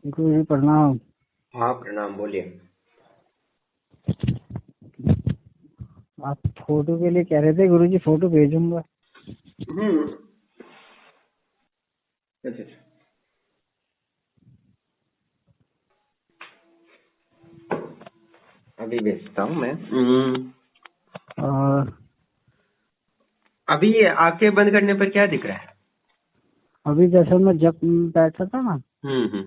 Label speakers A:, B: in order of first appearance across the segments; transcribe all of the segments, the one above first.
A: गुरु जी प्रणाम।
B: हाँ प्रणाम, बोलिए।
A: आप फोटो के लिए कह रहे थे, गुरु जी फोटो भेजूंगा।
B: हम्म। अच्छा अच्छा। अभी भेजता हूँ मैं।
A: और
B: अभी आंखें बंद करने पर क्या दिख रहा है?
A: अभी जैसे मैं जब बैठा था ना,
B: हम्म।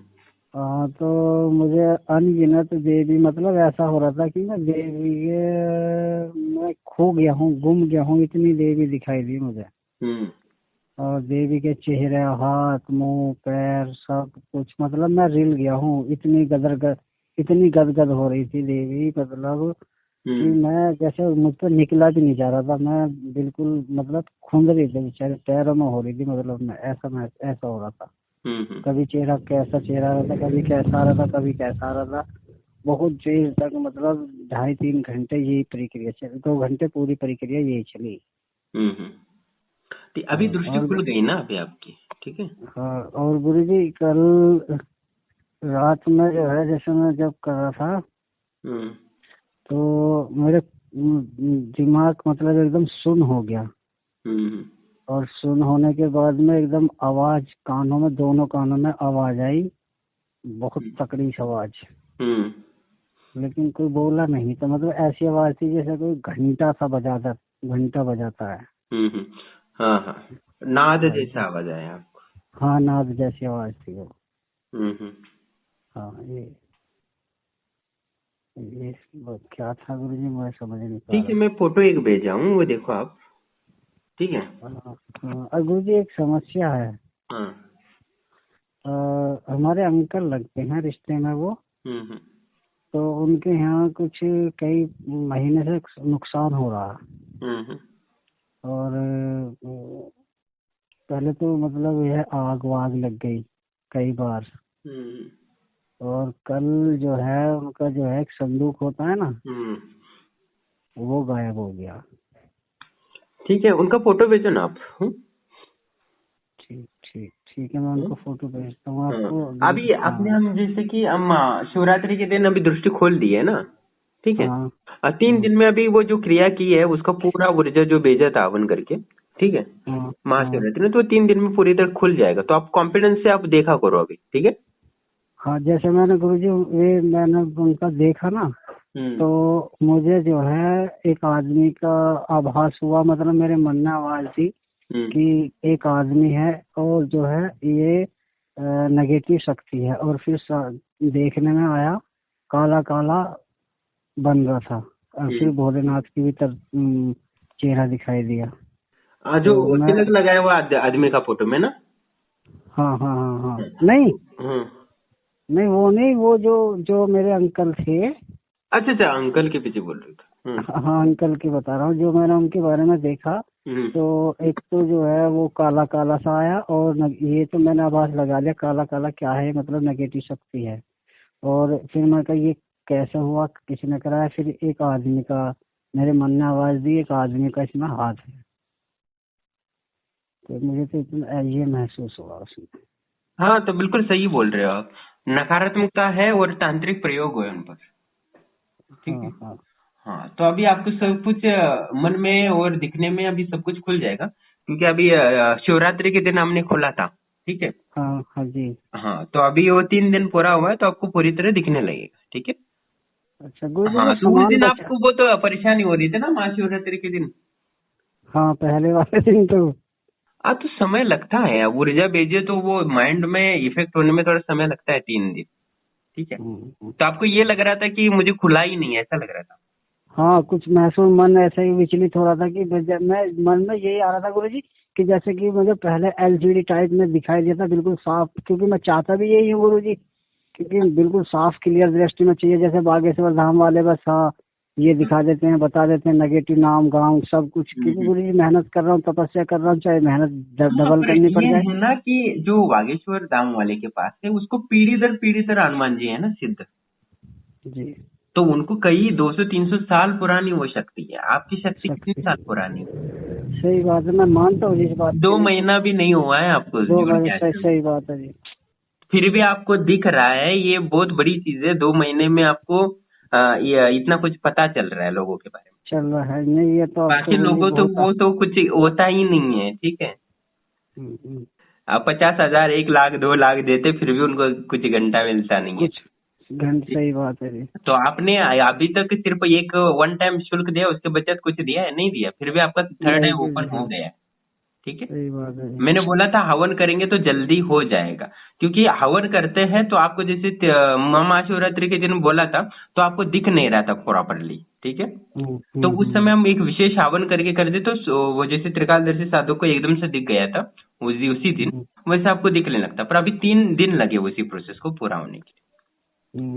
A: तो मुझे अनगिनत देवी, मतलब ऐसा हो रहा था कि मैं देवी मैं खो गया हूँ, गुम गया हूँ, इतनी देवी दिखाई दी मुझे।
B: हम्म।
A: और देवी के चेहरे, हाथ, मुंह, पैर, सब कुछ, मतलब मैं रिल गया हूँ। इतनी गदगद हो रही थी देवी, मतलब कि
B: हम्म।
A: मैं जैसे मुझ पर निकला भी नहीं जा रहा था। मैं बिल्कुल, मतलब खूंद रही थी बेचारे, पैरों में हो रही थी, मतलब मैं ऐसा हो रहा था।
B: हम्म।
A: कभी चेहरा कैसा चेहरा रहता, कभी कैसा आ रहा था, कभी कैसा आ रहा था। बहुत देर तक, मतलब 2.5-3 घंटे यही प्रक्रिया चली, 2 घंटे पूरी प्रक्रिया यही चली।
B: हम्म। तो अभी
A: हाँ,
B: दृष्टि खुल गई ना अभी आपकी? ठीक है।
A: हाँ, और गुरु जी कल रात में जो है, जैसे मैं जब कर रहा था,
B: हम्म।
A: तो मेरे दिमाग, मतलब एकदम सुन्न हो गया।
B: हम्म।
A: और सुन्न होने के बाद में एकदम आवाज कानों में, दोनों कानों में आवाज आई, बहुत तकड़ी सी आवाज।
B: हम्म।
A: लेकिन कोई बोला नहीं था, मतलब ऐसी आवाज थी जैसे कोई घंटा बजाता है।
B: हम्म। हाँ हाँ, नाद
A: हाँ
B: जैसा आवाज आया आपको?
A: हाँ, नाद जैसी आवाज थी वो।
B: हम्म।
A: हाँ, ये वो क्या था गुरु जी, मैं समझ नहीं पा
B: ठीक है,
A: रहा।
B: मैं फोटो एक भेजा हूँ, वो देखो आप। ठीक है।
A: हाँ, हाँ, और गुरु जी एक समस्या है।
B: हाँ।
A: हमारे अंकल लगते हैं रिश्ते में वो।
B: हम्म।
A: तो उनके यहाँ कुछ कई महीने से नुकसान हो रहा है।
B: हम्म।
A: और पहले तो मतलब यह आग वाग लग गई कई बार।
B: हम्म।
A: और कल जो है, उनका जो है एक संदूक होता है ना,
B: हम्म।
A: वो गायब हो गया।
B: ठीक है, उनका फोटो भेजो ना आप।
A: ठीक ठीक ठीक है, मैं
B: हम्म?
A: उनको फोटो भेजता हूँ
B: हाँ।
A: आपको गुरु
B: अभी
A: जी।
B: अपने
A: हाँ
B: हम जैसे कि हम शिवरात्रि के दिन अभी दृष्टि खोल दी है ना? ठीक है।
A: हाँ
B: 3 दिन में अभी वो जो क्रिया की है उसका पूरा ऊर्जा जो भेजा था हवन करके, ठीक है,
A: हाँ हाँ
B: महाशिवरात्रि में, तो 3 दिन में पूरी तरह खुल जाएगा। तो आप कॉन्फिडेंस से आप देखा करो अभी, ठीक है।
A: हाँ, जैसे मैंने गुरु जी वे मैंने उनका देखा ना,
B: हम्म।
A: तो मुझे जो है एक आदमी का आभास हुआ, मतलब मेरे मन में आवाज थी
B: हम्म।
A: कि एक आदमी है, और जो है ये नेगेटिव शक्ति है। और फिर देखने में आया, काला काला बन रहा था। और फिर
B: हम्म।
A: भोलेनाथ की भी चेहरा दिखाई दिया। तो
B: जो
A: मैं,
B: तिलक लगाया हुआ आदमी का फोटो में ना?
A: हाँ हाँ हाँ हाँ, नहीं
B: हम्म।
A: नहीं, वो नहीं, वो जो जो मेरे अंकल थे।
B: अच्छा अच्छा, अंकल के पीछे बोल रहे थे।
A: हाँ, अंकल की बता रहा हूँ, जो मैंने उनके बारे में देखा।
B: हम्म।
A: तो एक तो जो है वो काला काला सा आया, और ये तो मैंने आभास लगा लिया, काला काला क्या है, मतलब नेगेटिव शक्ति है। और फिर मैं कहा ये कैसे हुआ, किसी ने कराया? फिर एक आदमी का मेरे मन ने आवाज दी, एक आदमी का इसमें हाथ है। तो मुझे तो इतना ये महसूस हुआ उसमें।
B: हाँ, तो बिल्कुल सही बोल रहे हो आप। नकारात्मकता है और तांत्रिक प्रयोग हुए उन पर। ठीक है।
A: हाँ हाँ
B: हाँ, तो अभी आपको सब कुछ मन में और दिखने में अभी सब कुछ खुल जाएगा, क्योंकि अभी शिवरात्रि के दिन हमने खोला था। ठीक है।
A: हाँ हाँ जी।
B: हाँ, तो अभी वो 3 दिन पूरा हुआ है, तो आपको पूरी तरह दिखने लगेगा। ठीक है।
A: अच्छा गुरु जी, वो
B: हाँ, तो उस
A: सामान
B: दिन
A: बचा।
B: आपको बहुत परेशानी हो रही थी ना, महाशिवरात्रि के दिन?
A: हाँ, पहले वाले दिन तो।
B: तो समय लगता है, ऊर्जा भेजे तो वो माइंड में इफेक्ट होने में थोड़ा समय लगता है, 3 दिन। ठीक है।
A: हम्म।
B: तो आपको ये लग रहा था कि मुझे खुला ही नहीं है, ऐसा लग रहा था?
A: हाँ, कुछ महसूस, मन ऐसे ही विचलित हो रहा था कि मैं मन में यही आ रहा था गुरु जी, कि जैसे कि मुझे पहले एलसीडी टाइप में दिखाई देता, बिल्कुल साफ, क्योंकि मैं चाहता भी यही हूँ गुरु जी, क्योंकि बिल्कुल साफ क्लियर दृष्टि में चाहिए। जैसे बागेश्वर धाम वाले बस, हाँ, ये दिखा देते हैं, बता देते हैं, नेगेटिव नाम गाँव सब कुछ। क्योंकि
B: हम्म।
A: गुरु जी मेहनत कर रहा हूँ, तपस्या कर रहा हूँ, चाहे मेहनत
B: हाँ,
A: डबल
B: पर
A: करनी पड़
B: ये
A: जाए।
B: है ना कि जो बागेश्वर धाम वाले के पास है, उसको पीढ़ी दर हनुमान जी है ना सिद्ध।
A: जी।
B: तो उनको कई 200-300 साल पुरानी वो शक्ति है। आपकी शक्ति कितनी
A: शक्ति,
B: साल पुरानी है?
A: सही बात है, मैं मानता हूँ इस बात के
B: दो
A: लिए।
B: महीना भी नहीं हुआ है आपको
A: दो
B: जीवन
A: बार
B: के
A: सही
B: आश्रम में।
A: सही बात है जी।
B: फिर भी आपको दिख रहा है, ये बहुत बड़ी चीज है। 2 महीने में आपको ये इतना कुछ पता चल रहा है लोगों के बारे में।
A: चल रहा है नहीं, ये तो आप तो
B: बाकी
A: गुरुजी
B: लोगों तो
A: बहुत।
B: वो तो कुछ होता ही नहीं है, ठीक है।
A: हम्म,
B: आप 50,000, 1 लाख, 2 लाख देते, फिर भी उनको कुछ घंटा मिलता नहीं है।
A: कुछ घंटे, सही बात है जी।
B: तो आपने अभी तक सिर्फ एक वन टाइम शुल्क दिया, उसके बचत कुछ दिया है? नहीं दिया, फिर भी आपका थर्ड आई
A: नहीं कुछ
B: ओपन हो
A: नहीं,
B: गया है, ठीक है।
A: सही बात है जी।
B: मैंने बोला था हवन करेंगे तो जल्दी हो जाएगा, क्योंकि हवन करते हैं तो आपको जैसे महाशिवरात्रि के दिन बोला था, तो आपको दिख नहीं रहा था प्रॉपरली, ठीक है। तो उस समय हम एक विशेष हवन करके कर दे तो वो जैसे त्रिकालदर्शी साधु को एकदम से दिख गया था उसी उसी दिन,
A: हम्म,
B: वैसे आपको दिखने लगता। पर अभी 3 दिन लगे उसी प्रोसेस को पूरा होने के लिए,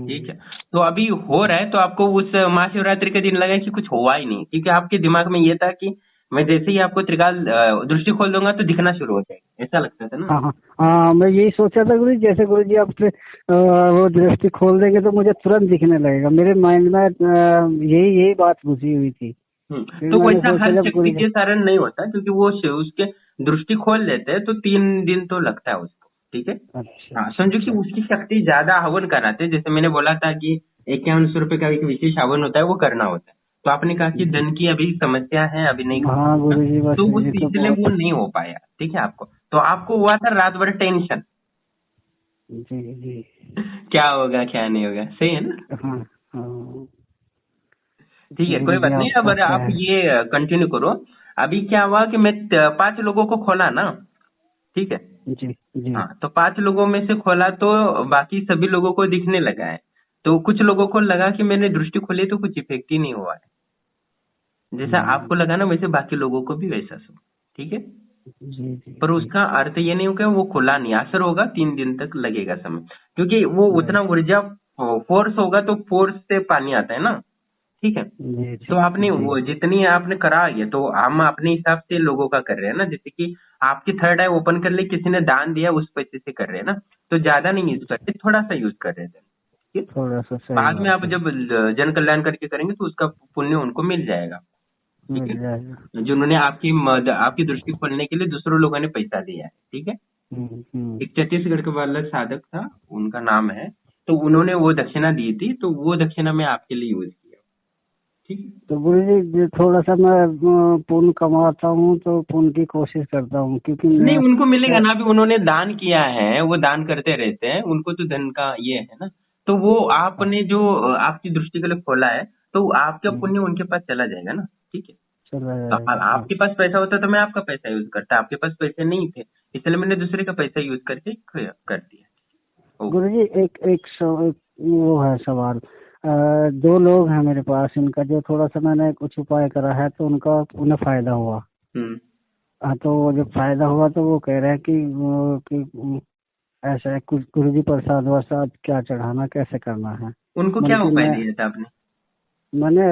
B: ठीक
A: हम्म,
B: है। तो अभी हो रहा है, तो आपको उस महाशिवरात्रि के दिन लगा कि कुछ हुआ ही नहीं, क्योंकि आपके दिमाग में ये था कि मैं जैसे ही आपको त्रिकाल दृष्टि खोल दूंगा तो दिखना शुरू हो जाएगा, ऐसा लगता था ना।
A: हाँ हाँ हाँ, मैं यही सोचा था गुरु जी, जैसे गुरु जी आपसे वो दृष्टि खोल देंगे तो मुझे तुरंत दिखने लगेगा। मेरे माइंड में यही यही बात घुसी हुई थी। फिर
B: तो
A: मैंने
B: वैसा
A: सोचा
B: हर
A: जब
B: शक्ति
A: गुरु जी।
B: के कारण नहीं होता, क्योंकि वो उसके दृष्टि खोल देते हैं तो 3 दिन तो लगता है उसको, ठीक है।
A: अच्छा
B: हाँ,
A: अच्छा
B: समझो कि
A: अच्छा।
B: उसकी शक्ति ज्यादा हवन कराते हैं। जैसे मैंने बोला था कि 51 रुपए का एक विशेष हवन होता है, वो करना होता है। तो आपने कहा कि धन की अभी समस्या है, अभी नहीं कर
A: हाँ
B: सकता,
A: गुरु जी, बस
B: तो वो
A: ये तो
B: इसलिए
A: बहुत।
B: वो नहीं हो पाया, ठीक है। आपको तो आपको हुआ था रात भर टेंशन,
A: जी जी।
B: क्या होगा क्या नहीं होगा, सही है ना।
A: हाँ हाँ।
B: ठीक है, कोई
A: गुरु जी
B: बात नहीं। अब
A: आपका क्या
B: आप
A: है।
B: ये कंटिन्यू करो। अभी क्या हुआ कि मैं 5 लोगों को खोला ना, ठीक है।
A: जी जी।
B: हाँ, तो 5 लोगों में से खोला तो बाकी सभी लोगों को दिखने लगा है। तो कुछ लोगों को लगा कि मैंने दृष्टि खोली तो कुछ इफेक्ट ही नहीं हुआ है, जैसा
A: हम्म,
B: आपको लगा ना वैसे बाकी लोगों को भी वैसा सब, ठीक है।
A: जी जी
B: पर
A: जी।
B: उसका अर्थ ये नहीं होगा वो खुला नहीं, असर होगा, 3 दिन तक लगेगा समय, क्योंकि वो
A: नहीं,
B: उतना ऊर्जा फोर्स होगा, तो फोर्स से पानी आता है ना, ठीक है।
A: जी
B: तो
A: जी
B: आपने
A: जी।
B: वो जितनी आपने करा है, तो हम अपने हिसाब से लोगों का कर रहे हैं ना, जैसे कि आपकी थर्ड आई ओपन कर ली, किसी ने दान दिया, उस पैसे से कर रहे हैं ना। तो ज्यादा नहीं यूज करते, थोड़ा सा यूज कर रहे थे, ठीक है।
A: थोड़ा सा, सही
B: बाद में
A: बात
B: आप
A: है।
B: जब जन कल्याण करके करेंगे तो उसका पुण्य उनको मिल जाएगा, ठीक
A: मिल
B: है।
A: जाएगा।
B: जिन्होंने आपकी दृष्टि खोलने के लिए दूसरों लोगों ने पैसा दिया है, ठीक है।
A: हम्म।
B: एक छत्तीसगढ़ का वाला साधक था, उनका नाम है, तो उन्होंने वो दक्षिणा दी थी, तो वो दक्षिणा मैं आपके लिए यूज किया, ठीक है।
A: तो गुरु जी थोड़ा सा मैं पुण्य कमाता हूँ तो पुण्य की कोशिश करता हूँ, क्योंकि
B: नहीं,
A: मैं
B: उनको मिलेगा ना, अभी उन्होंने दान किया है, वो दान करते रहते हैं, उनको तो धन का ये है ना। तो वो आपने जो आपकी दृष्टि के लिए खोला है, तो आपका पुण्य उनके पास चला जाएगा ना, ठीक है।
A: चला जाएगा। हाँ
B: आपके पास पैसा होता तो मैं आपका पैसा यूज करता, आपके पास पैसे नहीं थे, इसलिए मैंने दूसरे का पैसा यूज करके कर दिया।
A: गुरु जी, एक वो है सवाल। दो लोग हैं मेरे पास, इनका जो थोड़ा सा मैंने कुछ उपाय करा है तो उनका उन्हें फायदा हुआ।
B: हम्म।
A: हाँ, तो वो जब फायदा हुआ तो वो कह रहे हैं कि ऐसा है, कुछ गुरु जी प्रसाद वरसाद क्या चढ़ाना, कैसे करना है।
B: उनको क्या
A: बल्कि
B: उपाय दिया था आपने?
A: मैंने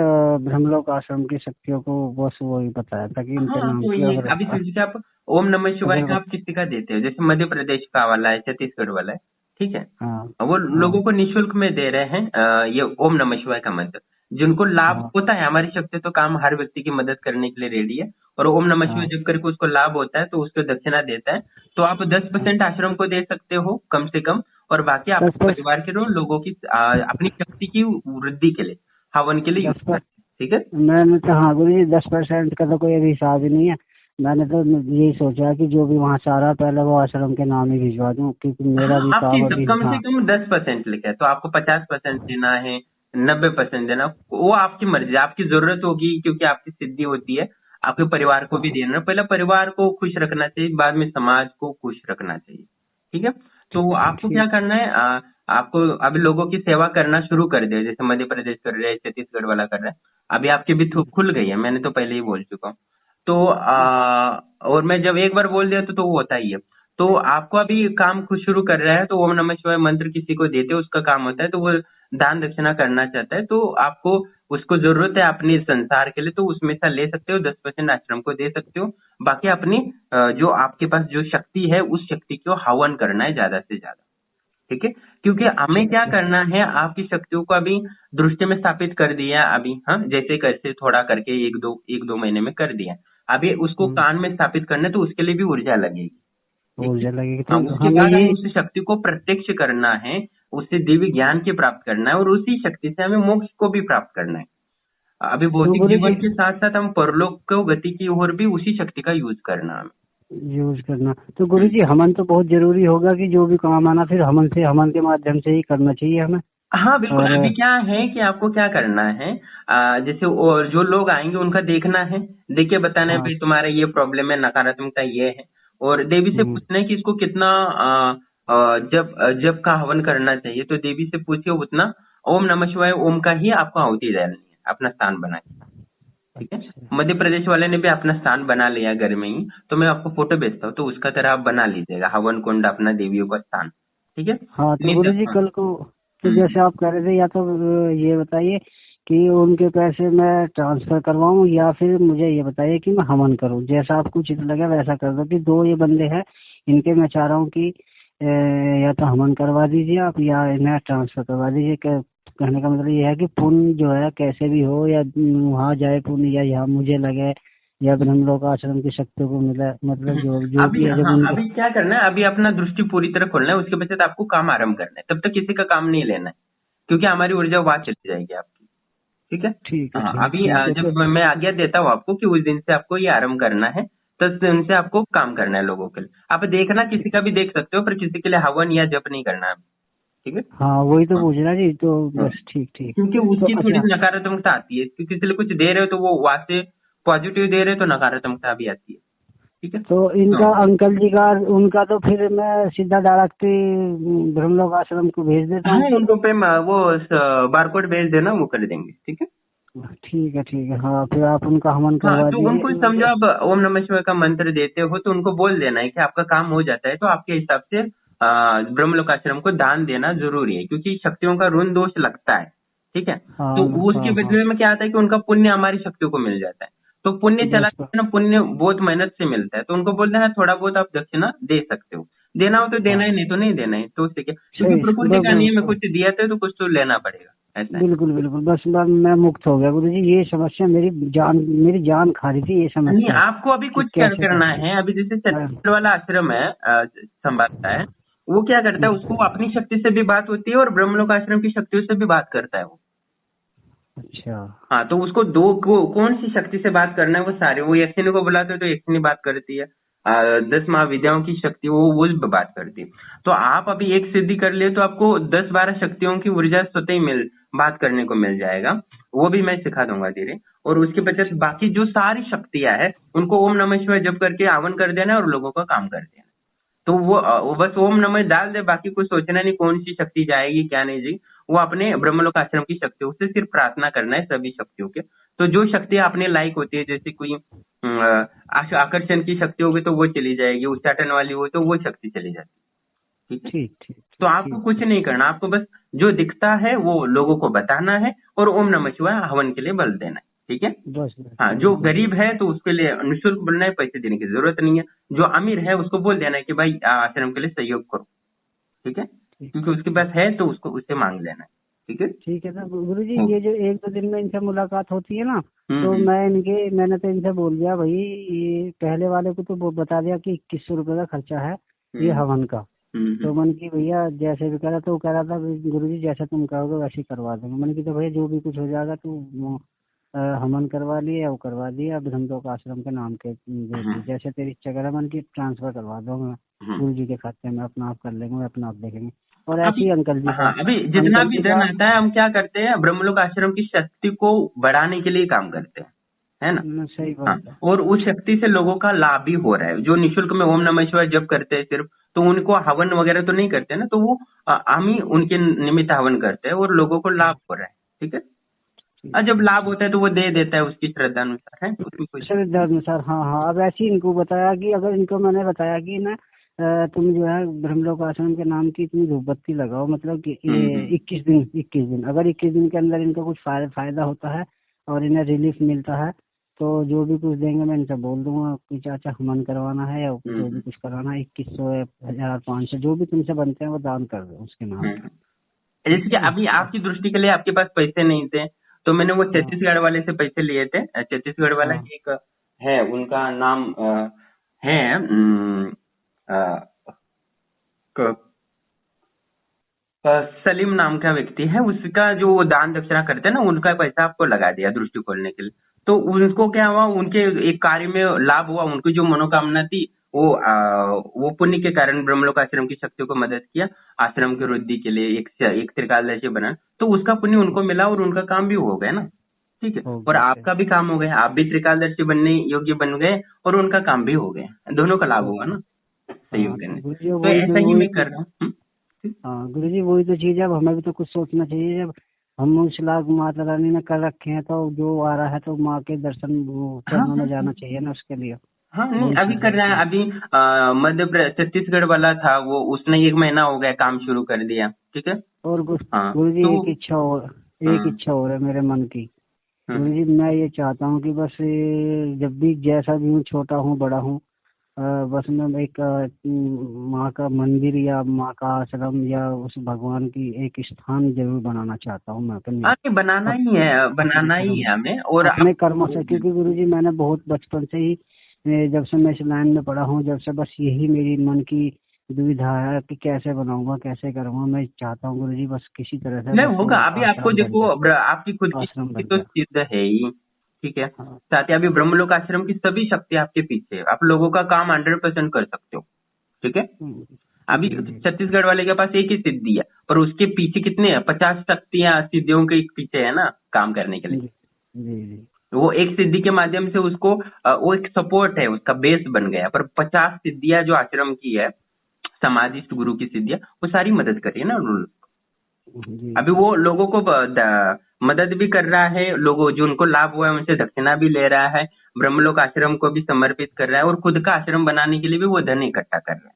A: ब्रह्मलोक आश्रम की शक्तियों को बस वही बताया था कि इनके
B: हाँ,
A: नाम
B: तो
A: की
B: ये
A: अगर
B: अभी समझिए आप ओम नमः शिवाय
A: अगर
B: का आप किसी का देते हो, जैसे मध्य प्रदेश का वाला है, छत्तीसगढ़ वाला है, ठीक है।
A: हाँ
B: वो
A: हाँ
B: लोगों को निशुल्क में दे रहे हैं ये ओम नमः शिवाय का मंत्र। जिनको लाभ
A: हाँ
B: होता है, हमारी शक्ति तो काम हर व्यक्ति की मदद करने के लिए रेडी है, और ओम नमः शिवाय
A: हाँ,
B: जब करके उसको लाभ होता है तो उसको दक्षिणा देता है। तो आप 10% आश्रम को दे सकते हो कम से कम, और बाकी
A: दस
B: अपने
A: पर
B: परिवार के लोगों की अपनी शक्ति की वृद्धि के लिए हवन के लिए यूज
A: दस पर
B: करते हैं, ठीक है।
A: मैंने तो, हाँ गुरु जी, 10% का तो कोई अभी हिसाब ही नहीं है। मैंने तो यही सोचा कि जो भी वहाँ से आ रहा है पहले वो आश्रम के नाम ही भिजवा दूँ, क्योंकि मेरा
B: हाँ,
A: भी
B: आपके
A: काम
B: हिसाब
A: अभी।
B: कम से
A: हाँ
B: कम 10% लिखा है, तो आपको 50% देना है, 90% देना, वो आपकी मर्जी, आपकी जरूरत होगी, क्योंकि आपकी सिद्धि होती है। आपके परिवार को भी
A: हाँ,
B: देना, पहले परिवार को खुश रखना चाहिए, बाद में समाज को खुश रखना चाहिए, ठीक है। तो आपको क्या
A: ठीक।
B: करना है, आपको अभी लोगों की सेवा करना शुरू कर दिया, जैसे मध्य प्रदेश कर रहे हैं, छत्तीसगढ़ वाला कर रहा है। अभी आपकी भी खुल गई है, मैंने तो पहले ही बोल चुका हूँ। तो और मैं जब एक बार बोल दिया तो वो होता ही है। तो आपको अभी काम कुछ शुरू कर रहा है, तो ओम नमः शिवाय मंत्र किसी को देते हो, उसका काम होता है, तो वो दान दक्षिणा करना चाहता है, तो आपको उसको जरूरत है अपने संसार के लिए, तो उसमें से ले सकते हो, 10% आश्रम को दे सकते हो। बाकी अपनी जो आपके पास जो शक्ति है, उस शक्ति को हवन करना है ज्यादा से ज्यादा, ठीक है। क्योंकि हमें क्या
A: ठीक है।
B: करना है, आपकी शक्तियों को अभी दृष्टि में स्थापित कर दिया अभी, हाँ, जैसे कैसे थोड़ा करके एक दो महीने में कर दिया। अभी उसको
A: हम्म,
B: कान में स्थापित करना है, तो उसके लिए भी ऊर्जा लगेगी, ठीक है।
A: ऊर्जा लगेगी
B: हाँ,
A: तो
B: उसके
A: हमें
B: बाद
A: ये।
B: हमें उस शक्ति को प्रत्यक्ष करना है, उससे दिव्य ज्ञान की प्राप्त करना है और उसी शक्ति से हमें मोक्ष को भी प्राप्त करना है। अभी
A: तो
B: भौतिक
A: गुरु जी
B: जीवन के साथ साथ हम परलोक को गति की ओर भी उसी शक्ति का यूज करना है।
A: यूज करना, तो गुरु
B: हम्म।
A: जी हवन तो बहुत जरूरी होगा कि जो भी काम आना फिर हवन के माध्यम से ही करना चाहिए हमें।
B: हाँ बिल्कुल,
A: और
B: अभी क्या है कि आपको क्या करना है, जैसे और जो लोग आएंगे उनका देखना है, देख के बताना है
A: हाँ।
B: भाई तुम्हारा ये प्रॉब्लम है, नकारात्मकता ये है, और देवी से
A: हम्म,
B: पूछना है कि इसको कितना जब का हवन करना चाहिए, तो देवी से पूछिए उतना ओम नमः शिवाय ओम का ही आपको आहुति डालनी है, अपना स्थान बना के। ठीक है।
A: अच्छा।
B: मध्य प्रदेश वाले ने भी अपना स्थान बना लिया घर में ही, तो मैं आपको फोटो भेजता हूँ, तो उसका तरह आप बना लीजिएगा हवन कुंड अपना देवियों का स्थान। ठीक है।
A: हाँ तो
B: नहीं
A: गुरु
B: तो
A: जी
B: हाँ।
A: कल को, तो
B: हम्म।
A: जैसे आप कह रहे थे, या तो ये बताइए कि उनके पैसे मैं ट्रांसफर करवाऊं, या फिर मुझे ये बताइए कि मैं हवन करूं, जैसा आपको उचित लगे वैसा कर दो। कि दो ये बंदे हैं, इनके मैं चाह रहा हूँ कि या तो हवन करवा दीजिए आप, या इन्हें ट्रांसफर करवा दीजिए। कहने का मतलब ये है कि पुण्य जो है कैसे भी हो, या वहाँ जाए पुण्य, या यहाँ मुझे लगे, या ब्रह्मलोक आश्रम की शक्तियों को मिले, मतलब जो जो
B: अभी
A: भी है जब
B: हाँ,
A: उनको।
B: अभी क्या करना है, अभी अपना दृष्टि पूरी तरह खोलना है, उसके पश्चात आपको काम आरंभ करना है, तब तक किसी का काम नहीं लेना है, क्योंकि हमारी ऊर्जा वहां चली जाएगी आपकी। ठीक है।
A: ठीक है,
B: हाँ,
A: ठीक
B: अभी
A: ठीक है
B: जब
A: तो।
B: मैं आज्ञा देता हूँ आपको कि उस दिन से आपको ये आरंभ करना है, तो उस दिन से आपको काम करना है लोगों के लिए। आप देखना किसी का भी देख सकते हो, पर किसी के लिए हवन या जप नहीं करना है। ठीक है।
A: हाँ वही तो
B: हाँ।
A: पूछ रहा जी, तो
B: हाँ।
A: बस ठीक ठीक।
B: क्योंकि
A: तो
B: उसकी थोड़ी
A: अच्छा,
B: सी नकारात्मकता आती है, क्योंकि किसी लिए कुछ दे रहे हो तो वो वहां से पॉजिटिव दे रहे हो तो नकारात्मकता भी आती है। ठीक है।
A: तो इनका
B: हाँ।
A: अंकल जी का, उनका तो फिर मैं सीधा डायरेक्ट ब्रह्मलोक आश्रम को भेज देता
B: हाँ,
A: हूँ।
B: उनको पे वो बारकोड भेज देना, वो कर देंगे। ठीक है।
A: ठीक है, हाँ फिर आप उनका हवन
B: हाँ,
A: करवा
B: तो उनको समझो
A: दीजिए।
B: आप ओम नमः शिवाय का मंत्र देते हो, तो उनको बोल देना है कि आपका काम हो जाता है तो आपके हिसाब से ब्रह्मलोक आश्रम को दान देना जरूरी है, क्योंकि शक्तियों का ऋण दोष लगता है। ठीक है। तो
A: हाँ
B: उसके
A: हाँ हाँ।
B: बदले में क्या आता है कि उनका पुण्य हमारी शक्तियों को मिल जाता है। तो पुण्य चला
A: बस बस।
B: जाता है ना, पुण्य बहुत मेहनत से मिलता है, तो उनको बोलना है थोड़ा बहुत आप दक्षिणा दे सकते हो, देना हो तो देना
A: हाँ
B: है, नहीं तो नहीं देना है, तो उससे क्या, क्योंकि
A: सही,
B: प्रकृति
A: बस
B: का नियम है,
A: बस।
B: कुछ दिया तो कुछ तो लेना पड़ेगा, ऐसा है।
A: बिल्कुल बिल्कुल, बस मैं मुक्त हो गया गुरु जी। ये समस्या मेरी जान खा रही थी, ये
B: नहीं,
A: समस्या
B: आपको अभी
A: कि
B: कुछ
A: कैसे
B: करना
A: कर।
B: है। अभी जैसे
A: हाँ,
B: छत्तीसगढ़ वाला आश्रम है, संभालता है, वो क्या करता है, उसको अपनी शक्ति से भी बात होती है और ब्रह्मलोक आश्रम की शक्तियों से भी बात करता है वो।
A: अच्छा।
B: हाँ, तो उसको कौन सी शक्ति से बात करना है, वो सारे, वो यक्षिणी को बुलाते हो तो यक्षिणी बात करती है, 10 महाविद्याओं की शक्ति वो भी बात करती है। तो आप अभी एक सिद्धि कर लिए तो आपको 10-12 शक्तियों की ऊर्जा स्वतः ही बात करने को मिल जाएगा, वो भी मैं सिखा दूंगा धीरे। और उसके पश्चात बाकी जो सारी शक्तियां हैं उनको ओम नमः शिवाय जप करके आवन कर देना और लोगों का काम कर देना। तो वो बस ओम नमः डाल दे, बाकी कुछ सोचना नहीं कौन सी शक्ति जाएगी क्या नहीं जाएगी, वो अपने ब्रह्मलोक आश्रम की शक्तियों से सिर्फ प्रार्थना करना है, सभी शक्तियों के। तो जो शक्ति अपने लायक होती है, जैसे कोई आकर्षण की शक्ति होगी तो वो चली जाएगी, उच्चाटन वाली हो तो वो शक्ति चली जाती है। ठीक है।
A: ठीक ठीक
B: तो
A: ठीक
B: आपको
A: ठीक
B: कुछ
A: ठीक।
B: नहीं करना, आपको बस जो दिखता है वो लोगों को बताना है और ओम नमः शिवाय हवन के लिए बल देना है। ठीक है।
A: बस बस
B: हाँ,
A: बस
B: जो
A: बस।
B: गरीब है तो उसके लिए निःशुल्क बोलना है, पैसे देने की जरूरत नहीं है। जो अमीर है उसको बोल देना है कि भाई आश्रम के लिए सहयोग करो। ठीक है।
A: ठीक
B: क्योंकि उसके पास है तो उसको उससे मांग लेना है। ठीक है।
A: ठीक है। तो गुरु जी
B: ओके।
A: ये जो एक दो दिन में इनसे मुलाकात होती है ना, तो
B: हम्म।
A: मैंने तो इनसे बोल दिया भाई, ये पहले वाले को तो बता दिया कि 2100 रुपये का खर्चा है ये
B: हम्म।
A: हवन का।
B: हम्म।
A: तो मन की भैया जैसे भी करा, तो वो कह रहा था गुरु जी जैसा तुम कहोगे वैसे ही करवा देंगे। मैंने की तो भैया जो भी कुछ हो जाएगा तो वो, हवन करवा लिए, वो करवा दिया, अब हम लोग आश्रम के नाम के दे
B: हम्म।
A: दिए, जैसे तेरी इच्छा करा मन की ट्रांसफर करवा दूंगा
B: हम्म।
A: गुरु जी के खाते में, अपना आप कर लेंगे, मैं अपना आप देखेंगे। और ऐसे
B: अभी
A: ही अंकल जी का,
B: हाँ, अभी जितना
A: अंकल
B: भी
A: जी
B: धन
A: का।
B: आता है हम क्या करते हैं, ब्रह्मलोक आश्रम की शक्ति को बढ़ाने के लिए काम करते हैं, है ना।
A: सही
B: हाँ,
A: बात है।
B: और उस शक्ति से लोगों का लाभ भी हो रहा है, जो निःशुल्क में ओम नमः शिवाय जप करते हैं सिर्फ, तो उनको हवन वगैरह तो नहीं करते ना, तो वो हम ही उनके निमित्त हवन करते हैं और लोगों को लाभ हो रहा है। ठीक है।
A: ठीक
B: जब
A: ठीक
B: लाभ
A: ठीक।
B: होता है तो वो दे देता है उसकी श्रद्धा अनुसार, है उसमें कोई
A: सर
B: दिक्कत नहीं।
A: दर्द सर, हाँ हाँ। अब ऐसे ही इनको बताया कि अगर इनको मैंने बताया कि ना, तुम जो है ब्रह्मलोक आश्रम के नाम की इतनी धूप बत्ती लगाओ, मतलब कि ये
B: हम्म।
A: 21 दिन अगर 21 दिन के अंदर इनको कुछ फायदा होता है और इन्हें रिलीफ मिलता है, तो जो भी कुछ देंगे मैं इनसे बोल दूंगा कि चाचा हवन करवाना है या जो भी
B: हम्म।
A: कुछ कराना है, 2100 है, 1500 जो भी तुमसे बनते हैं वो दान कर दो उसके नाम पे।
B: हम्म। जैसे
A: ठीक
B: कि
A: है ना।
B: अभी आपकी दृष्टि के लिए आपके पास पैसे नहीं थे, तो मैंने वो
A: हाँ
B: छत्तीसगढ़ वाले से पैसे लिए थे। छत्तीसगढ़ वाला
A: हाँ
B: एक है, उनका नाम है अ, क- सलीम नाम का व्यक्ति है, उसका जो वो दान दक्षिणा करते हैं ना, उनका पैसा आपको लगा दिया दृष्टि खोलने के लिए। तो उनको क्या हुआ, उनके एक कार्य में लाभ हुआ, उनकी जो मनोकामना थी वो पुण्य के कारण ब्रह्मलोक आश्रम की शक्तियों को मदद किया, आश्रम की वृद्धि के लिए एक त्रिकालदर्शी बना, तो उसका पुण्य उनको मिला और उनका काम भी हो गया ना। ठीक है,
A: हो
B: और
A: गया सही।
B: आपका भी काम हो गया, आप भी त्रिकालदर्शी बनने योग्य बन गए और उनका काम भी हो गया, दोनों का लाभ
A: हो
B: हुआ
A: गया।
B: ना सहयोग
A: हाँ तो
B: करने से।
A: गुरुजी
B: तो
A: वही
B: ऐसा
A: तो
B: ही
A: वही
B: मैं
A: तो
B: कर रहा हूँ।
A: हाँ गुरुजी वही तो चीज है, अब हमें भी तो कुछ सोचना चाहिए। जब हम उस लाख माता रानी ने कर रखे हैं तो जो आ रहा है तो माँ के दर्शन वो
B: हाँ
A: चरणों
B: हाँ
A: में जाना
B: हाँ
A: चाहिए ना उसके लिए।
B: हाँ, नहीं
A: वही
B: अभी
A: चीज
B: कर
A: है
B: रहा है।
A: कि
B: अभी छत्तीसगढ़ वाला था वो, उसने 1 महीना हो गया काम शुरू कर दिया। ठीक है।
A: और
B: हाँ
A: गुरुजी
B: तो
A: एक
B: हम्म
A: इच्छा और है मेरे मन की।
B: हम्म
A: गुरुजी मैं ये चाहता हूँ कि बस जब भी जैसा भी हूँ, छोटा हूँ बड़ा हूँ, बस मैं एक माँ का मंदिर या माँ का आश्रम या उस भगवान की एक स्थान जरूर बनाना चाहता हूँ मैं अपने
B: हाँ, नहीं बनाना ही है,
A: अपने
B: बनाना ही
A: कर्म
B: है हमें। और आप
A: अपने कर्मों से, क्योंकि गुरुजी मैंने बहुत बचपन से ही जब से मैं इस लाइन में पढ़ा हूँ, जब से बस यही मेरी मन की दुविधा है कि कैसे बनाऊंगा, कैसे करूंगा। मैं चाहता हूँ गुरुजी बस किसी तरह से
B: नहीं
A: बस
B: होगा।
A: वो
B: अभी आपको
A: आश्रम बन
B: देखो,
A: जाए।
B: आपकी खुद की
A: आश्रम
B: शक्ति
A: बन
B: तो
A: जाए।
B: सिद्ध है ही। ठीक है,
A: हाँ
B: साथ ही अभी ब्रह्मलोक आश्रम की सभी शक्ति आपके पीछे है, आप लोगों का काम 100% कर सकते हो। ठीक है। अभी
A: जी जी
B: छत्तीसगढ़ वाले के पास एक ही सिद्धि है, पर उसके पीछे कितने हैं, 50 शक्तियां सिद्धियों के पीछे है ना काम करने के लिए।
A: जी जी जी
B: तो वो एक सिद्धि के माध्यम से उसको वो एक सपोर्ट है, उसका बेस बन गया। पर 50 सिद्धियां जो आश्रम की है, समाधिस्थ गुरु की सिद्धियां, वो सारी मदद कर रही है ना उन्होंने।
A: जी
B: अभी वो लोगों को मदद भी कर रहा है, लोगों जो उनको लाभ हुआ है उनसे दक्षिणा भी ले रहा है, ब्रह्मलोक आश्रम को भी समर्पित कर रहा है, और खुद का आश्रम बनाने के लिए भी वो धन इकट्ठा कर रहा है।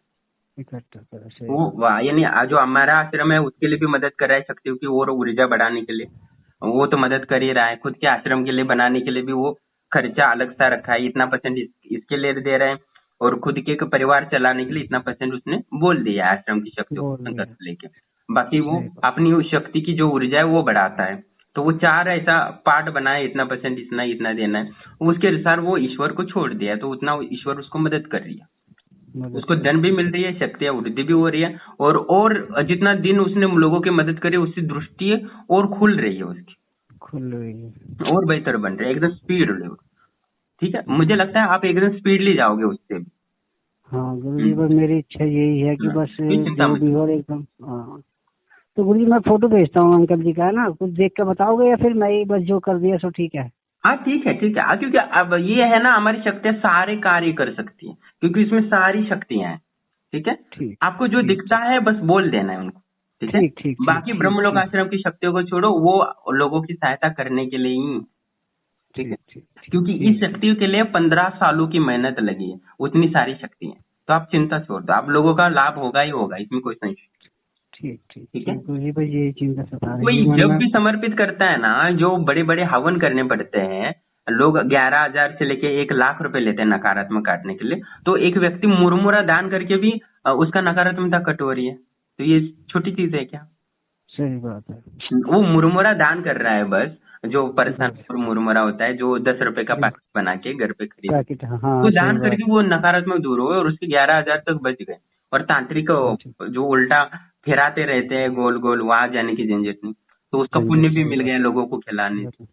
A: इकट्ठा करा, सही
B: वो
A: बात है।
B: यानी जो हमारा आश्रम है उसके लिए भी मदद कर रहा है, शक्तियों की और ऊर्जा बढ़ाने के लिए वो तो मदद कर ही रहा है। खुद के आश्रम के लिए बनाने के लिए भी वो खर्चा अलग सा रखा है, इतना परसेंट इसके लिए दे रहे हैं, और खुद के परिवार चलाने के लिए इतना परसेंट उसने बोल दिया है आश्रम की शक्तियों को
A: बोल
B: संकल्प
A: दिया,
B: लेके। बाकी वो
A: सही बात।
B: अपनी उस शक्ति की जो ऊर्जा है वो बढ़ाता है। तो वो चार ऐसा पार्ट बनाए, इतना परसेंट इतना इतना देना है, उसके अनुसार वो ईश्वर को छोड़ दिया है, तो उतना ईश्वर उसको मदद कर रही है।
A: मदद
B: उसको
A: कर
B: धन भी
A: रही
B: मिल
A: है।
B: रही है, शक्तियां वृद्धि भी हो रही है, और जितना दिन उसने लोगों की मदद करी उसकी दृष्टि और खुल रही है उसकी,
A: खुल रही है।
B: और बेहतर बन रही है, एकदम स्पीड लेवल। ठीक है, मुझे
A: जी।
B: लगता है आप एकदम स्पीडली जाओगे उससे भी।
A: हाँ गुरुजी,
B: हम्म,
A: बस मेरी इच्छा यही है कि बस
B: कोई चिंता
A: जो
B: मत
A: भी हो एकदम। हाँ तो गुरुजी मैं फोटो भेजता हूँ अंकल जी का, है ना, कुछ देख के बताओगे या फिर मैं ही बस जो कर दिया सो ठीक है।
B: हाँ ठीक है ठीक है। क्योंकि अब ये है ना, हमारी शक्तियां सारे कार्य कर सकती हैं, क्योंकि इसमें सारी शक्तियां हैं। ठीक है,
A: ठीक
B: आपको जो
A: ठीक
B: दिखता है बस बोल देना है उनको। ठीक है,
A: ठीक ठीक ठीक
B: बाकी
A: ठीक
B: ब्रह्मलोक
A: ठीक
B: आश्रम की शक्तियों को छोड़ो, वो लोगों की सहायता करने के लिए ही। ठीक है,
A: ठीक ठीक ठीक
B: क्योंकि इस
A: ठीक ठीक
B: शक्ति के लिए 15 सालों की मेहनत लगी है, उतनी सारी शक्ति है। तो आप चिंता छोड़ दो, आप लोगों का लाभ होगा ही होगा, इसमें कोई संशय।
A: ठीक ठीक
B: ठीक है,
A: ठीक गुरुजी, बस यही चिंता सता रही
B: कोई
A: है मन
B: जब
A: में।
B: भी समर्पित करता है ना, जो बड़े बड़े हवन करने पड़ते हैं, लोग 11,000 से लेके 1 लाख रुपए लेते हैं नकारात्मक काटने के लिए, तो एक व्यक्ति मुरमुरा दान करके भी उसका नकारात्मकता कट हो रही है। तो ये छोटी चीज है क्या?
A: सही बात है।
B: वो मुरमुरा दान कर रहा है बस, जो
A: बस
B: परसों मुरमुरा होता है जो 10 रुपए का
A: जी,
B: पैकेट बना के घर पे खरीद,
A: पैकेट,
B: तो
A: हाँ सही
B: दान
A: बात।
B: करके वो नकारात्मक दूर हो और उसके 11,000 तक बच गए। और तांत्रिक
A: बच
B: जो उल्टा फिराते रहते हैं गोल गोल, वहां जाने की झंझट नहीं, तो उसका पुण्य
A: झंझट,
B: भी
A: सही
B: मिल
A: बात।
B: गया लोगों को खिलाने से। तो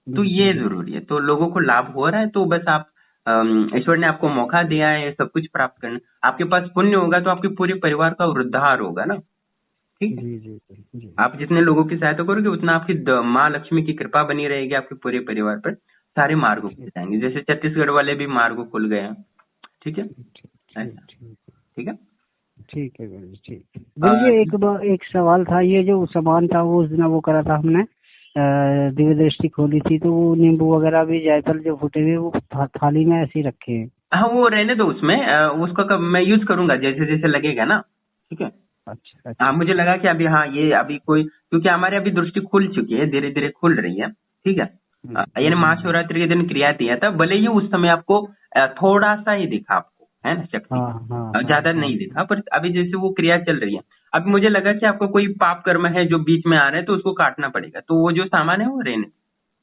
A: बिल्कुल
B: ये
A: बिल्कुल।
B: जरूरी है, तो लोगों को लाभ हो रहा है, तो बस आप ईश्वर ने आपको मौका दिया है सब कुछ प्राप्त करना। आपके पास पुण्य होगा तो आपके पूरे परिवार का उद्धार होगा ना। ठीक है,
A: जी जी जी जी।
B: आप जितने लोगों की सहायता करोगे उतना आपकी माँ लक्ष्मी की कृपा बनी रहेगी आपके पूरे परिवार पर, सारे मार्ग खुल
A: ठीक
B: जाएंगे, जैसे छत्तीसगढ़ वाले भी मार्ग खुल गए हैं। ठीक है,
A: ठीक ठीक ठीक
B: ऐसा।
A: ठीक
B: ठीक है।
A: ठीक है गुरुजी, ठीक। गुरुजी
B: ठीक।
A: एक सवाल था, ये जो सामान था वो उस दिन वो करा था हमने, दिव्य दृष्टि खोली थी, तो वो नींबू वगैरह भी जायफल जो फूटे हुए वो थाली में ऐसे ही रखे हैं।
B: हाँ वो रहने दो उसमें, उसका मैं यूज करूंगा जैसे जैसे लगेगा ना। ठीक है।
A: अच्छा
B: हाँ,
A: अच्छा
B: मुझे लगा कि अभी, हाँ ये अभी कोई, क्योंकि हमारे अभी दृष्टि खुल चुकी है, धीरे धीरे खुल रही है। ठीक है। यानी महाशिवरात्रि के दिन क्रिया दिया था, भले ही उस समय आपको थोड़ा सा ही दिखा आपको, है ना शक्ति,
A: हाँ हाँ हाँ
B: ज्यादा
A: हाँ
B: नहीं दिखा, पर अभी जैसे वो क्रिया चल रही है, अभी मुझे लगा कि आपको कोई पाप कर्म है जो बीच में आ रहे हैं तो उसको काटना पड़ेगा, तो वो जो सामान है वो रहने।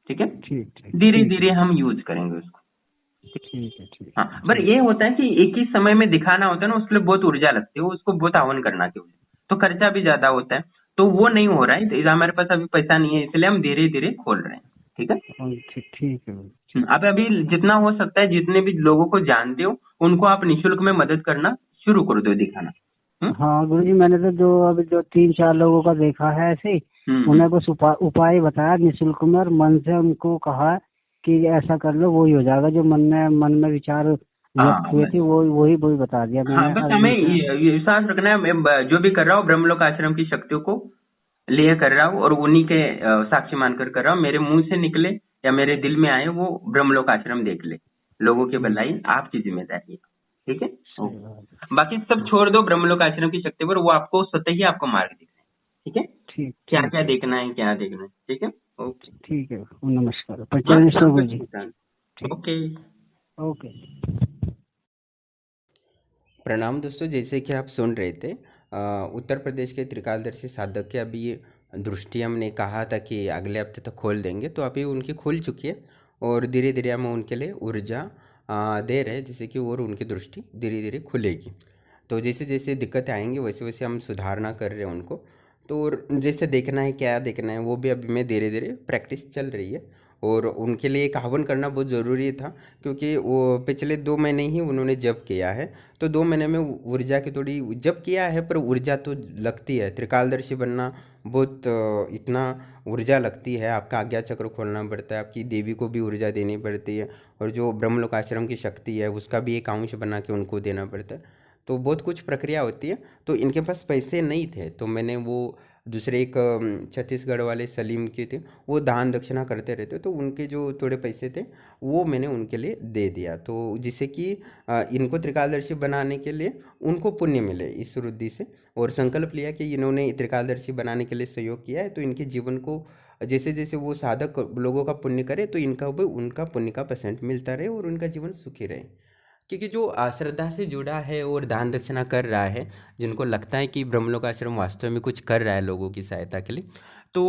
B: ठीक है,
A: ठीक ठीक
B: धीरे
A: ठीक है।
B: धीरे हम यूज करेंगे उसको।
A: ठीक है, ठीक
B: हाँ,
A: है,
B: पर
A: ठीक
B: ये
A: है।
B: होता है कि एक ही समय में दिखाना होता है ना, उसके लिए बहुत ऊर्जा लगती है, वो उसको बहुत हवन करना चाहिए, तो खर्चा भी ज्यादा होता है, तो वो नहीं हो रहा है, तो हमारे पास अभी पैसा नहीं है, इसलिए हम धीरे धीरे खोल रहे हैं। ठीक है।
A: ठीक, ठीक है भाई, ठीक
B: अब अभी जितना हो सकता है, जितने भी लोगों को जानते हो उनको आप निशुल्क में मदद करना शुरू कर दो, दिखाना।
A: है। हाँ गुरु जी, मैंने तो जो अभी जो 3-4 लोगों का देखा है ऐसे ही,
B: हम्म।
A: उन्हें बस उपाय बताया निःशुल्क में, और मन से उनको कहा कि ऐसा कर लो, वही हो जाएगा। जो मन में विचार व्यक्त
B: हाँ
A: हुए
B: बस।
A: थे, वही वही बता दिया
B: हाँ
A: मैंने
B: बस
A: अभी
B: हमें
A: उनसे।
B: ये विश्वास रखना है, मैं जो भी कर रहा हूँ ब्रह्मलोक आश्रम की शक्तियों को लिए कर रहा हूँ, और उन्हीं के साक्षी मानकर कर रहा हूँ, मेरे मुंह से निकले या मेरे दिल में आए वो ब्रह्मलोक आश्रम देख ले, लोगों की भलाई आपकी जिम्मेदारी है। ठीक है।
A: सही
B: ओके।
A: बात है।
B: बाकी सब छोड़ दो ब्रह्मलोक आश्रम की शक्ति पर, वो आपको स्वतः ही आपको मार्ग दिखाए। ठीक है।
A: ठीक,
B: क्या
A: ठीक
B: क्या
A: है,
B: देखना है, क्या देखना है। ठीक है। ओके।
A: ठीक है। नमस्कार,
B: हाँ,
A: परिचय
B: हाँ,
A: गुरु
B: बस
A: जी।
B: पहचान।
A: ठीक।
B: ओके।
A: ओके।
C: प्रणाम दोस्तों, जैसे कि आप सुन रहे थे, उत्तर प्रदेश के त्रिकालदर्शी साधक के अभी ये दृष्टि हमने कहा था कि अगले हफ्ते तक खोल देंगे, तो अभी उनकी खुल चुकी है, और धीरे धीरे हम उनके लिए ऊर्जा दे रहे हैं, जिससे कि और उनकी दृष्टि धीरे धीरे खुलेगी। तो जैसे जैसे दिक्कतें आएंगी वैसे वैसे हम सुधारना कर रहे हैं उनको। तो और जैसे देखना है, क्या देखना है, वो भी अभी में धीरे धीरे प्रैक्टिस चल रही है। और उनके लिए एक आह्वान करना बहुत ज़रूरी था, क्योंकि वो पिछले 2 महीने ही उन्होंने जप किया है। तो 2 महीने में ऊर्जा की थोड़ी जप किया है, पर ऊर्जा तो लगती है। त्रिकालदर्शी बनना बहुत इतना ऊर्जा लगती है, आपका आज्ञा चक्र खोलना पड़ता है, आपकी देवी को भी ऊर्जा देनी पड़ती है, और जो ब्रह्मलोक आश्रम की शक्ति है उसका भी एक अंश बना के उनको देना पड़ता है। तो बहुत कुछ प्रक्रिया होती है। तो इनके पास पैसे नहीं थे, तो मैंने वो दूसरे एक छत्तीसगढ़ वाले सलीम के थे, वो दान दक्षिणा करते रहते, तो उनके जो थोड़े पैसे थे वो मैंने उनके लिए दे दिया, तो जिससे कि इनको त्रिकालदर्शी बनाने के लिए उनको पुण्य मिले इस वृद्धि से। और संकल्प लिया कि इन्होंने त्रिकालदर्शी बनाने के लिए सहयोग किया है, तो इनके जीवन को जैसे जैसे वो साधक लोगों का पुण्य करे, तो इनका भी उनका पुण्य का परसेंट मिलता रहे और उनका जीवन सुखी रहे। क्योंकि जो श्रद्धा से जुड़ा है और दान दक्षिणा कर रहा है, जिनको लगता है कि ब्रह्मलोक आश्रम वास्तव में कुछ कर रहा है लोगों की सहायता के लिए, तो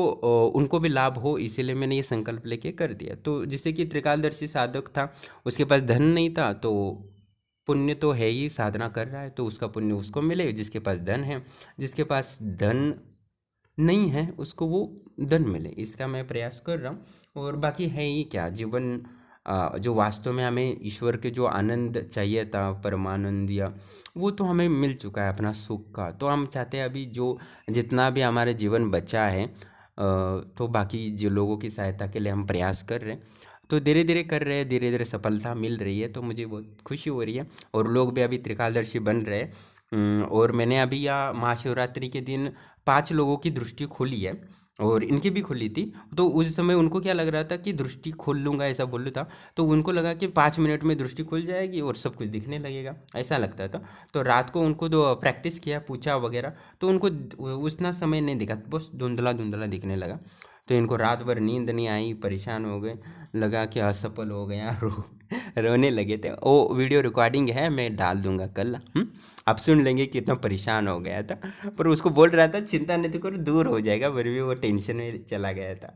C: उनको भी लाभ हो, इसीलिए मैंने ये संकल्प लेके कर दिया। तो जिससे कि त्रिकालदर्शी साधक था, उसके पास धन नहीं था, तो पुण्य तो है ही, साधना कर रहा है तो उसका पुण्य उसको मिले। जिसके पास धन है, जिसके पास धन नहीं है उसको वो धन मिले, इसका मैं प्रयास कर रहा हूँ। और बाकी है ही क्या, जीवन जो वास्तव में हमें ईश्वर के जो आनंद चाहिए था, परमानंद, या वो तो हमें मिल चुका है अपना सुख का। तो हम चाहते हैं अभी जो जितना भी हमारे जीवन बचा है, तो बाकी जो लोगों की सहायता के लिए हम प्रयास कर रहे हैं, तो धीरे धीरे कर रहे हैं, धीरे धीरे सफलता मिल रही है, तो मुझे बहुत खुशी हो रही है। और लोग भी अभी त्रिकालदर्शी बन रहे हैं। और मैंने अभी या महाशिवरात्रि के दिन 5 लोगों की दृष्टि खोली है, और इनकी भी खुली थी। तो उस समय उनको क्या लग रहा था कि दृष्टि खोल लूँगा, ऐसा बोलू था, तो उनको लगा कि 5 मिनट में दृष्टि खुल जाएगी और सब कुछ दिखने लगेगा, ऐसा लगता था। तो रात को उनको जो प्रैक्टिस किया, पूछा वगैरह, तो उनको उतना समय नहीं दिखा, बस धुंधला धुंधला दिखने लगा। तो इनको रात भर नींद नहीं आई, परेशान हो गए, लगा कि असफल हो गया, रोने लगे थे। वो वीडियो रिकॉर्डिंग है, मैं डाल दूंगा कल। आप सुन लेंगे कितना परेशान हो गया था। पर उसको बोल रहा था चिंता नहीं तो करो, दूर हो जाएगा, फिर भी वो टेंशन में चला गया था।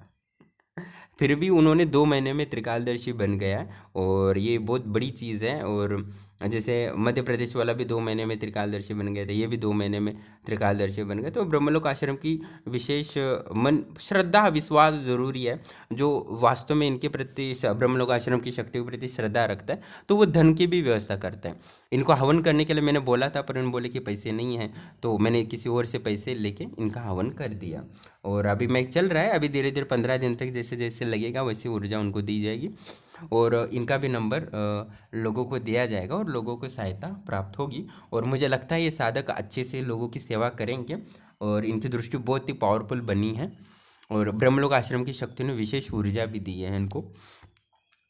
C: फिर भी उन्होंने 2 महीने में त्रिकालदर्शी बन गया है, और ये बहुत बड़ी चीज़ है। और जैसे मध्य प्रदेश वाला भी 2 महीने में त्रिकालदर्शी बन गए थे, ये भी 2 महीने में त्रिकालदर्शी बन गए। तो ब्रह्मलोक आश्रम की विशेष मन श्रद्धा विश्वास ज़रूरी है। जो वास्तव में इनके प्रति ब्रह्मलोक आश्रम की शक्ति के प्रति श्रद्धा रखता है, तो वो धन की भी व्यवस्था करता है। इनको हवन करने के लिए मैंने बोला था, पर उन्होंने बोले कि पैसे नहीं हैं, तो मैंने किसी और से पैसे लेके इनका हवन कर दिया। और अभी मैं चल रहा है, अभी धीरे धीरे 15 दिन तक जैसे जैसे लगेगा वैसी ऊर्जा उनको दी जाएगी। और इनका भी नंबर लोगों को दिया जाएगा, और लोगों को सहायता प्राप्त होगी। और मुझे लगता है ये साधक अच्छे से लोगों की सेवा करेंगे, और इनकी दृष्टि बहुत ही पावरफुल बनी है। और ब्रह्मलोक आश्रम की शक्ति ने विशेष ऊर्जा भी दी है इनको।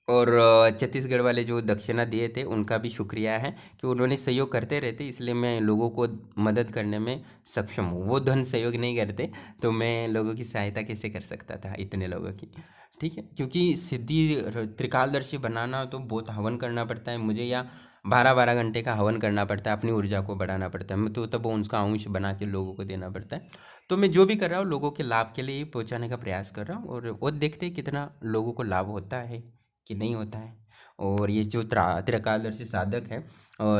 C: और छत्तीसगढ़ वाले जो दक्षिणा दिए थे उनका भी शुक्रिया है, कि उन्होंने सहयोग करते रहते, इसलिए मैं लोगों को मदद करने में सक्षम हूँ। वो धन सहयोग नहीं करते तो मैं लोगों की सहायता कैसे कर सकता था, इतने लोगों की। ठीक है, क्योंकि सिद्धि त्रिकालदर्शी बनाना तो बहुत हवन करना पड़ता है मुझे, या 12-12 घंटे का हवन करना पड़ता है, अपनी ऊर्जा को बढ़ाना पड़ता है, मैं तो तब उसका अंश बना के लोगों को देना पड़ता है। तो मैं जो भी कर रहा हूँ लोगों के लाभ के लिए ही पहुँचाने का प्रयास कर रहा हूँ, और वो देखते हैं कितना लोगों को लाभ होता है कि नहीं होता है। और ये जो त्रिकालदर्शी साधक है,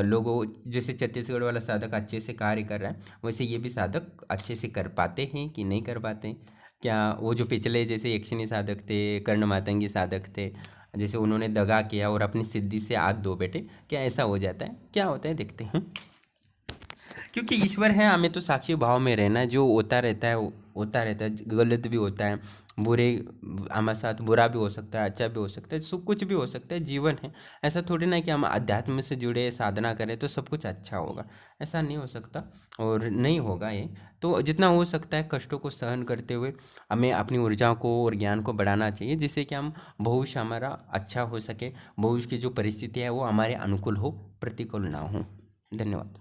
C: लोगों जैसे छत्तीसगढ़ वाला साधक अच्छे से कार्य कर रहा है, वैसे ये भी साधक अच्छे से कर पाते हैं कि नहीं कर पाते हैं? क्या वो जो पिछले जैसे यक्षिणी साधक थे, कर्ण मातंगी साधक थे, जैसे उन्होंने दगा किया और अपनी सिद्धि से हाथ धो बैठे, क्या ऐसा हो जाता है? क्या होता है देखते हैं। क्योंकि ईश्वर है, हमें तो साक्षी भाव में रहना है, जो होता रहता है वो होता रहता है, गलत भी होता है, बुरे हमारे साथ बुरा भी हो सकता है, अच्छा भी हो सकता है, सब कुछ भी हो सकता है, जीवन है। ऐसा थोड़ी ना कि हम अध्यात्म से जुड़े साधना करें तो सब कुछ अच्छा होगा, ऐसा नहीं हो सकता और नहीं होगा ये। तो जितना हो सकता है कष्टों को सहन करते हुए हमें अपनी ऊर्जा को और ज्ञान को बढ़ाना चाहिए, जिससे कि हम भविष्य हमारा अच्छा हो सके, भविष्य की जो परिस्थिति है वो हमारे अनुकूल हो, प्रतिकूल ना हो। धन्यवाद।